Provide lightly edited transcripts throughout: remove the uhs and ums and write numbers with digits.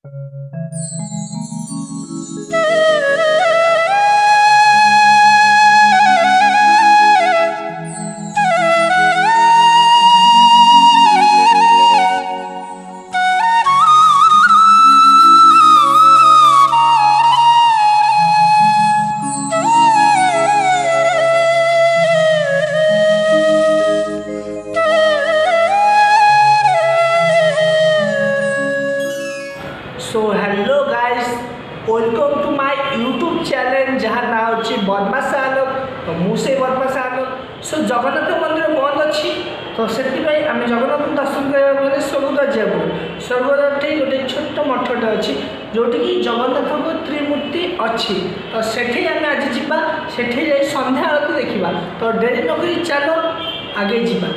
So hello guys, welcome to my YouTube channel जहाँ ना अच्छी बदमाश आलोक तो मुझे बदमाश आलोक। सो जगन्नाथ मंदिर बंद अच्छी तो से आम जगन्नाथ दर्शन करने स्वर्गद्वार जाऊ। स्वर्गद्वार गोटे छोट मठटे अच्छी जोटि जगन्नाथ त्रिमूर्ति अच्छी तो सेठी आम आज जावा सेठी जाई संध्या आरती देखा। तो डेरी नक चलो आगे जावा।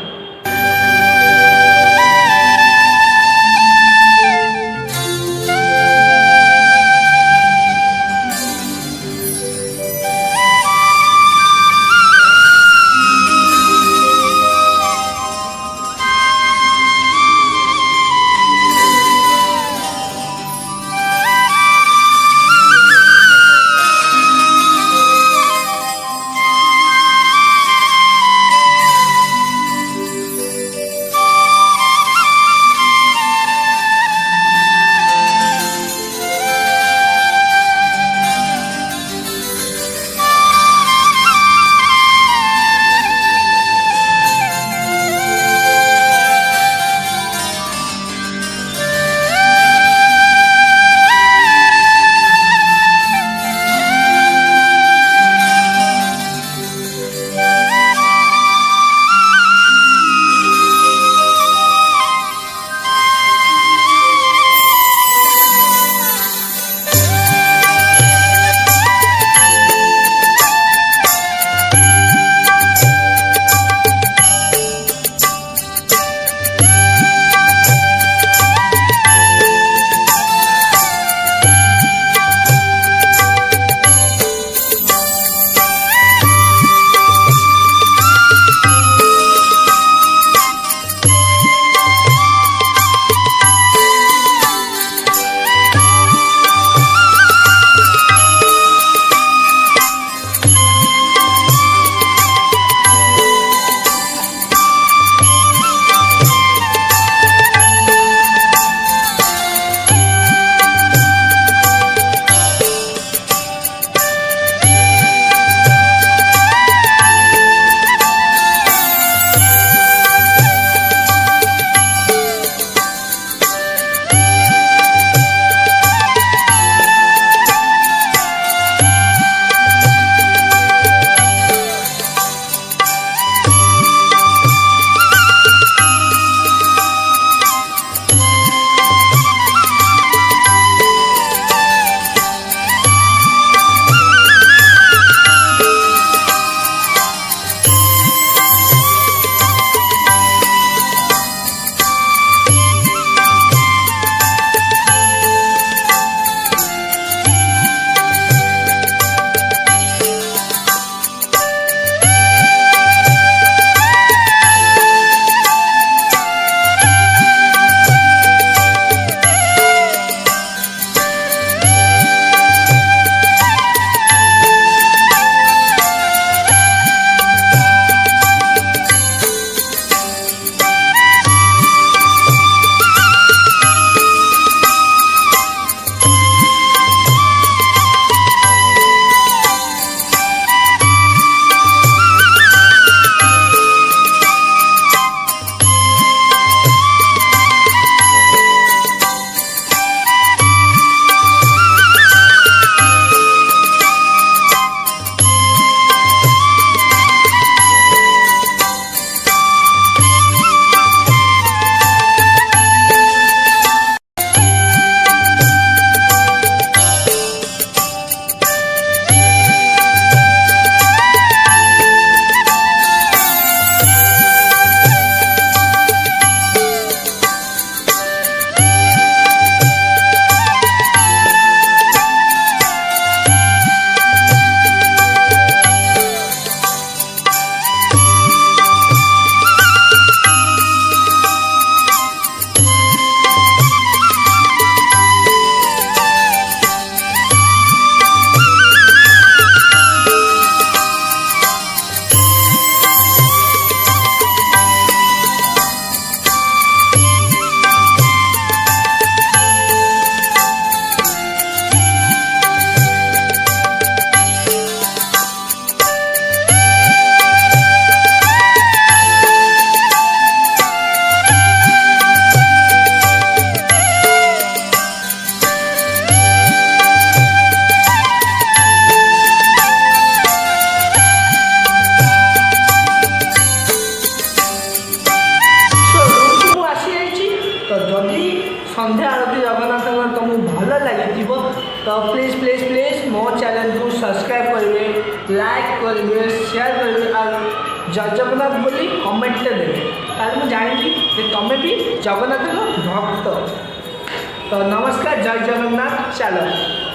तो प्लीज प्लीज प्लीज मो चैनल को सब्सक्राइब करेंगे, लाइक करेंगे, शेयर करेंगे और जय जगन्नाथ बोली कमेंट देवे ताले मुझे जानी कि तुम्हें भी जगन्नाथ भक्त। तो नमस्कार, जय जगन्नाथ। चलो।